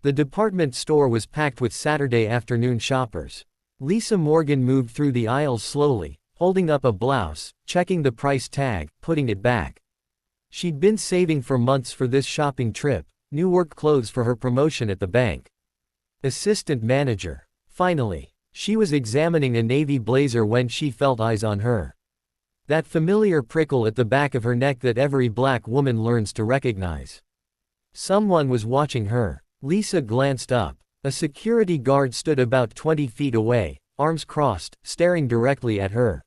The department store was packed with Saturday afternoon shoppers. Lisa Morgan moved through the aisles slowly, holding up a blouse, checking the price tag, putting it back. She'd been saving for months for this shopping trip, new work clothes for her promotion at the bank. Assistant manager. Finally, she was examining a navy blazer when she felt eyes on her. That familiar prickle at the back of her neck that every black woman learns to recognize. Someone was watching her. Lisa glanced up. A security guard stood about 20 feet away, arms crossed, staring directly at her.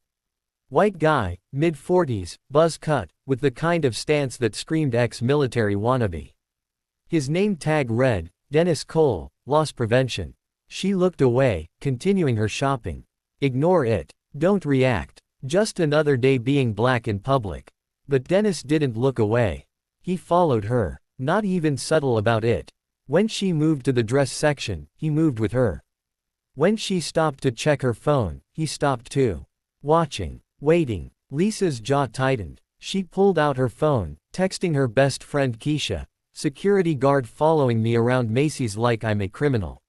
White guy, mid-40s, buzz cut, with the kind of stance that screamed ex-military wannabe. His name tag read, Dennis Cole, Loss Prevention. She looked away, continuing her shopping. Ignore it. Don't react. Just another day being black in public. But Dennis didn't look away. He followed her, not even subtle about it. When she moved to the dress section, he moved with her. When she stopped to check her phone, he stopped too. Watching. Waiting. Lisa's jaw tightened. She pulled out her phone, texting her best friend Keisha, "Security guard following me around Macy's like I'm a criminal.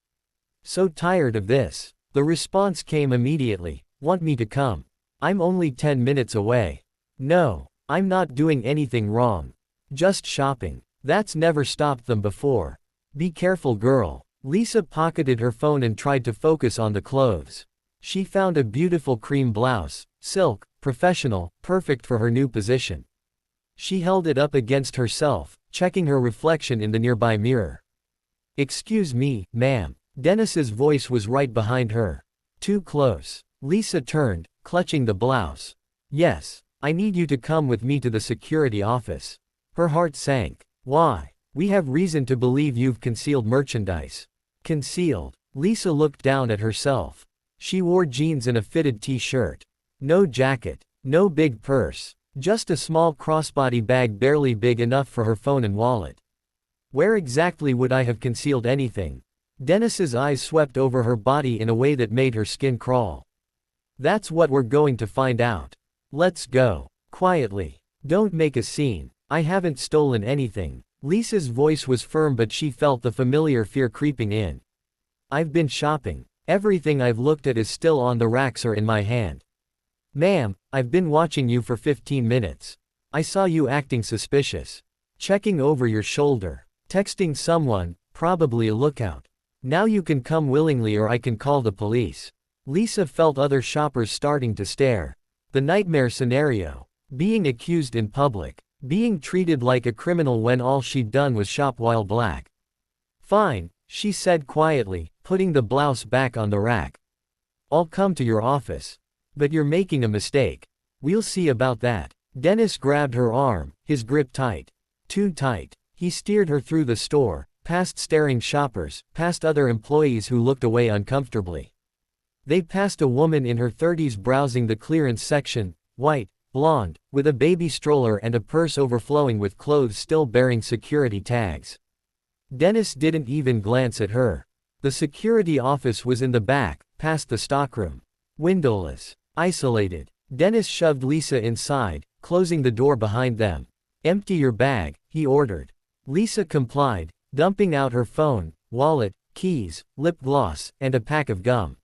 So tired of this." The response came immediately, "Want me to come? I'm only 10 minutes away." "No, I'm not doing anything wrong. Just shopping." That's never stopped them before. "Be careful, girl." Lisa pocketed her phone and tried to focus on the clothes. She found a beautiful cream blouse, silk, professional, perfect for her new position. She held it up against herself, checking her reflection in the nearby mirror. "Excuse me, ma'am." Dennis's voice was right behind her. Too close. Lisa turned, clutching the blouse. "Yes, I need you to come with me to the security office." Her heart sank. "Why?" "We have reason to believe you've concealed merchandise." Concealed. Lisa looked down at herself. She wore jeans and a fitted t-shirt. No jacket. No big purse. Just a small crossbody bag barely big enough for her phone and wallet. Where exactly would I have concealed anything? Dennis's eyes swept over her body in a way that made her skin crawl. "That's what we're going to find out. Let's go." Quietly. "Don't make a scene. I haven't stolen anything." Lisa's voice was firm, but she felt the familiar fear creeping in. "I've been shopping. Everything I've looked at is still on the racks or in my hand." "Ma'am, I've been watching you for 15 minutes. I saw you acting suspicious. Checking over your shoulder. Texting someone, probably a lookout. Now you can come willingly or I can call the police." Lisa felt other shoppers starting to stare. The nightmare scenario. Being accused in public. Being treated like a criminal when all she'd done was shop while black. "Fine," she said quietly, putting the blouse back on the rack. "I'll come to your office. But you're making a mistake." "We'll see about that." Dennis grabbed her arm, his grip tight. Too tight. He steered her through the store, past staring shoppers, past other employees who looked away uncomfortably. They passed a woman in her 30s browsing the clearance section, white, blonde, with a baby stroller and a purse overflowing with clothes still bearing security tags. Dennis didn't even glance at her. The security office was in the back, past the stockroom. Windowless. Isolated. Dennis shoved Lisa inside, closing the door behind them. "Empty your bag," he ordered. Lisa complied, dumping out her phone, wallet, keys, lip gloss, and a pack of gum.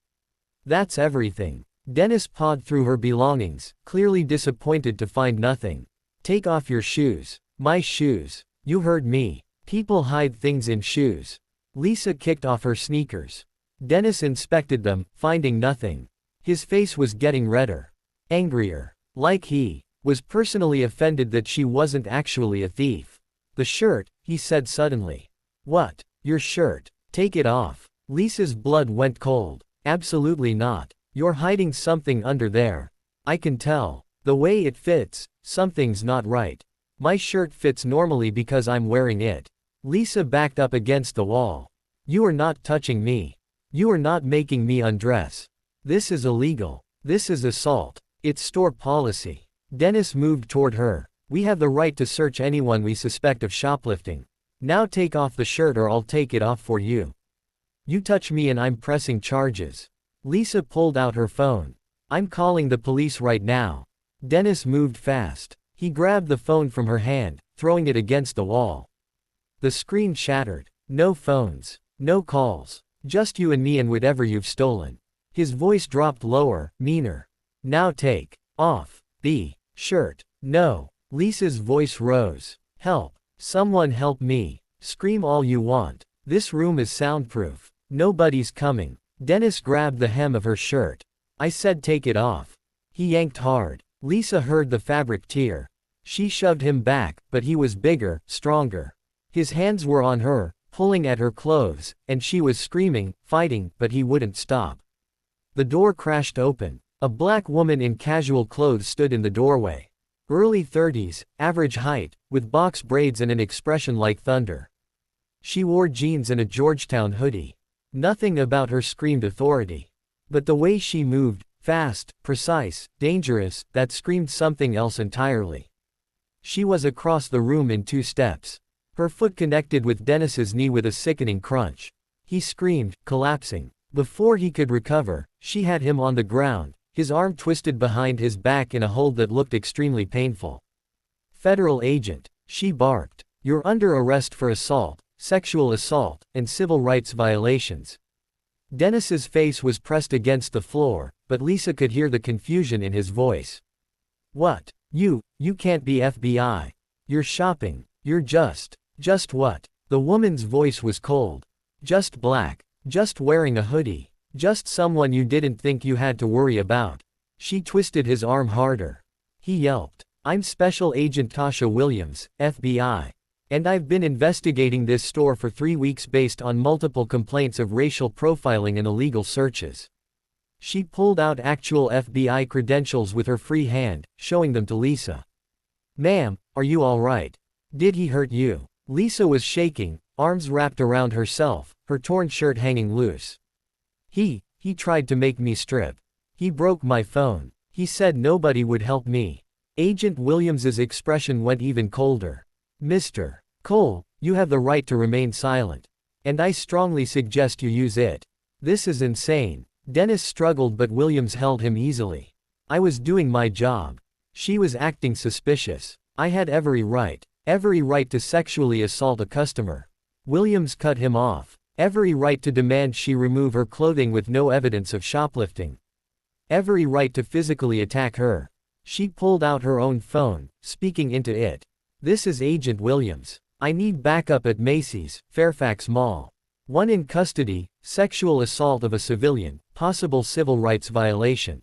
"That's everything." Dennis pawed through her belongings, clearly disappointed to find nothing. "Take off your shoes." "My shoes." "You heard me. People hide things in shoes." Lisa kicked off her sneakers. Dennis inspected them, finding nothing. His face was getting redder. Angrier. Like he was personally offended that she wasn't actually a thief. "The shirt," he said suddenly. "What? Your shirt? Take it off." Lisa's blood went cold. "Absolutely not. You're hiding something under there. I can tell. The way it fits, something's not right. My shirt fits normally because I'm wearing it." Lisa backed up against the wall. "You are not touching me. You are not making me undress. This is illegal. This is assault. It's store policy." Dennis moved toward her. "We have the right to search anyone we suspect of shoplifting. Now take off the shirt or I'll take it off for you. You touch me and I'm pressing charges." Lisa pulled out her phone. "I'm calling the police right now." Dennis moved fast. He grabbed the phone from her hand, throwing it against the wall. The screen shattered. No phones. No calls. Just you and me and whatever you've stolen. His voice dropped lower, meaner. Now take off the shirt. No. Lisa's voice rose. Help. Someone help me. Scream all you want. This room is soundproof. Nobody's coming. Dennis grabbed the hem of her shirt. I said take it off. He yanked hard. Lisa heard the fabric tear. She shoved him back, but he was bigger, stronger. His hands were on her, pulling at her clothes, and she was screaming, fighting, but he wouldn't stop. The door crashed open. A black woman in casual clothes stood in the doorway. Early 30s, average height, with box braids and an expression like thunder. She wore jeans and a Georgetown hoodie. Nothing about her screamed authority. But the way she moved, fast, precise, dangerous, that screamed something else entirely. She was across the room in 2 steps. Her foot connected with Dennis's knee with a sickening crunch. He screamed, collapsing. Before he could recover, she had him on the ground, his arm twisted behind his back in a hold that looked extremely painful. Federal agent, she barked. You're under arrest for assault, sexual assault, and civil rights violations. Dennis's face was pressed against the floor, but Lisa could hear the confusion in his voice. What? You can't be FBI. You're shopping. You're just what? The woman's voice was cold. Just black. Just wearing a hoodie. Just someone you didn't think you had to worry about. She twisted his arm harder. He yelped. I'm Special Agent Tasha Williams, FBI. And I've been investigating this store for 3 weeks based on multiple complaints of racial profiling and illegal searches. She pulled out actual FBI credentials with her free hand, showing them to Lisa. Ma'am, are you all right? Did he hurt you? Lisa was shaking, arms wrapped around herself, her torn shirt hanging loose. He tried to make me strip. He broke my phone. He said nobody would help me. Agent Williams's expression went even colder. Mr. Cole, you have the right to remain silent. And I strongly suggest you use it. This is insane. Dennis struggled but Williams held him easily. I was doing my job. She was acting suspicious. I had every right to sexually assault a customer. Williams cut him off. Every right to demand she remove her clothing with no evidence of shoplifting. Every right to physically attack her. She pulled out her own phone, speaking into it. This is Agent Williams. I need backup at Macy's, Fairfax Mall. 1 in custody, sexual assault of a civilian, possible civil rights violation.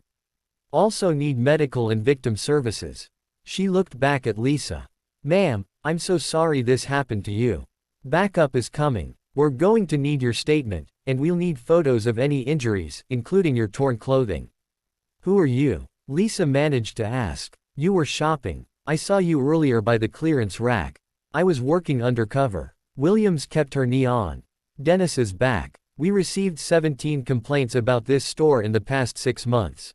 Also need medical and victim services. She looked back at Lisa. Ma'am, I'm so sorry this happened to you. Backup is coming. We're going to need your statement, and we'll need photos of any injuries, including your torn clothing. Who are you? Lisa managed to ask. You were shopping. I saw you earlier by the clearance rack. I was working undercover. Williams kept her knee on. Dennis is back. We received 17 complaints about this store in the past 6 months.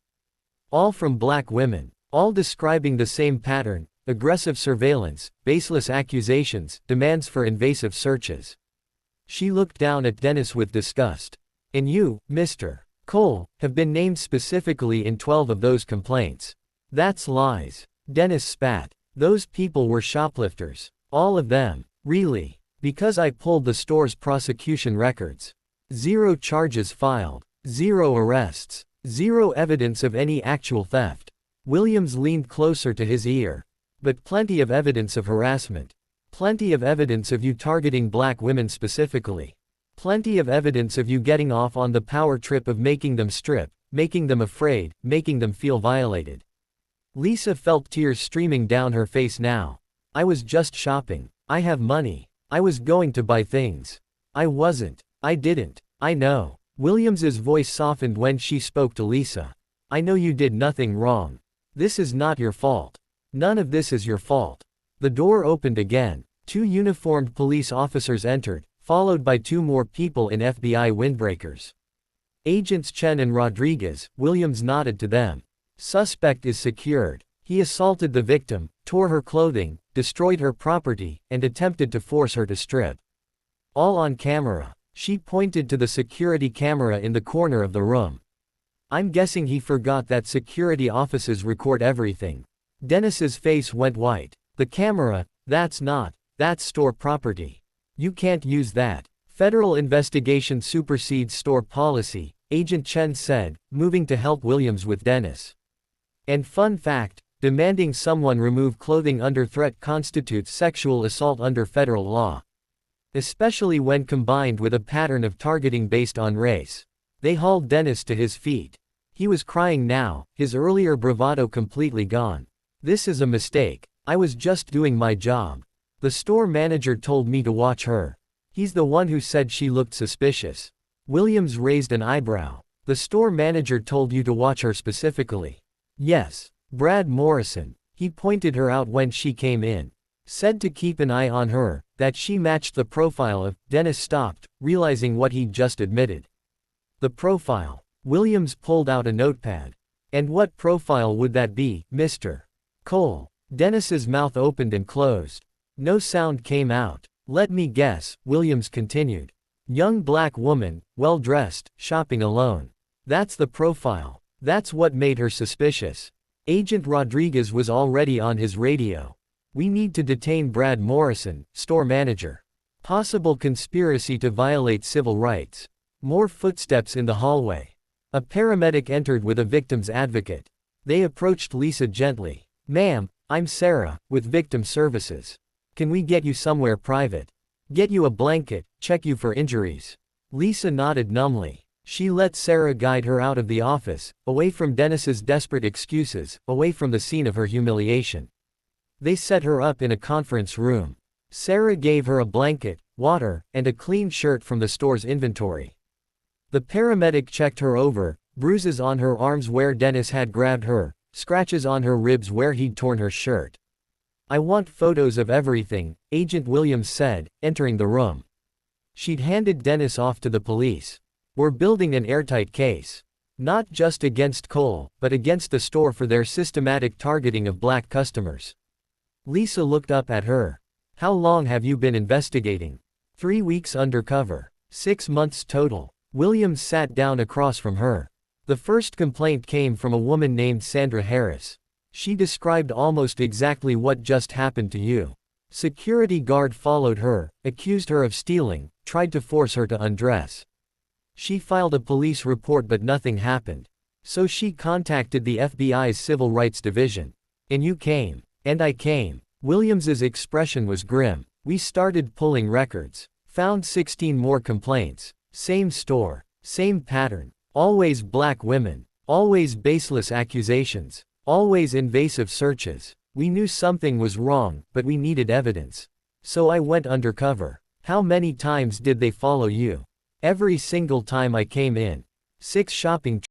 All from black women. All describing the same pattern: aggressive surveillance, baseless accusations, demands for invasive searches. She looked down at Dennis with disgust. And you, Mr. Cole, have been named specifically in 12 of those complaints. That's lies. Dennis spat. Those people were shoplifters. All of them. Really. Because I pulled the store's prosecution records. 0 charges filed. 0 arrests. 0 evidence of any actual theft. Williams leaned closer to his ear. But plenty of evidence of harassment. Plenty of evidence of you targeting black women specifically. Plenty of evidence of you getting off on the power trip of making them strip, making them afraid, making them feel violated. Lisa felt tears streaming down her face now. I was just shopping. I have money. I was going to buy things. I wasn't. I didn't. I know. Williams's voice softened when she spoke to Lisa. I know you did nothing wrong. This is not your fault. None of this is your fault. The door opened again. 2 uniformed police officers entered, followed by 2 more people in FBI windbreakers. Agents Chen and Rodriguez. Williams nodded to them. Suspect is secured. He assaulted the victim, tore her clothing, destroyed her property, and attempted to force her to strip. All on camera. She pointed to the security camera in the corner of the room. I'm guessing he forgot that security offices record everything. Dennis's face went white. The camera, that's store property. You can't use that. Federal investigation supersedes store policy, Agent Chen said, moving to help Williams with Dennis. And fun fact, demanding someone remove clothing under threat constitutes sexual assault under federal law. Especially when combined with a pattern of targeting based on race. They hauled Dennis to his feet. He was crying now, his earlier bravado completely gone. "This is a mistake. I was just doing my job. The store manager told me to watch her. He's the one who said she looked suspicious." Williams raised an eyebrow. "The store manager told you to watch her specifically?" "Yes. Brad Morrison. He pointed her out when she came in. Said to keep an eye on her, that she matched the profile of." Dennis stopped, realizing what he'd just admitted. "The profile." Williams pulled out a notepad. "And what profile would that be, Mr. Cole?" Dennis's mouth opened and closed. No sound came out. "Let me guess," Williams continued. "Young black woman, well-dressed, shopping alone. That's the profile. That's what made her suspicious." Agent Rodriguez was already on his radio. "We need to detain Brad Morrison, store manager. Possible conspiracy to violate civil rights." More footsteps in the hallway. A paramedic entered with a victim's advocate. They approached Lisa gently. "Ma'am, I'm Sarah, with Victim Services. Can we get you somewhere private? Get you a blanket, check you for injuries?" Lisa nodded numbly. She let Sarah guide her out of the office, away from Dennis's desperate excuses, away from the scene of her humiliation. They set her up in a conference room. Sarah gave her a blanket, water, and a clean shirt from the store's inventory. The paramedic checked her over, bruises on her arms where Dennis had grabbed her, scratches on her ribs where he'd torn her shirt. "I want photos of everything," Agent Williams said, entering the room. She'd handed Dennis off to the police. "We're building an airtight case. Not just against Cole, but against the store for their systematic targeting of black customers." Lisa looked up at her. "How long have you been investigating?" 3 weeks undercover. 6 months total." Williams sat down across from her. "The first complaint came from a woman named Sandra Harris. She described almost exactly what just happened to you. Security guard followed her, accused her of stealing, tried to force her to undress. She filed a police report but nothing happened. So she contacted the FBI's Civil Rights Division. And you came. And I came." Williams's expression was grim. "We started pulling records. Found 16 more complaints. Same store. Same pattern. Always black women. Always baseless accusations. Always invasive searches. We knew something was wrong, but we needed evidence. So I went undercover." "How many times did they follow you?" "Every single time I came in. 6 shopping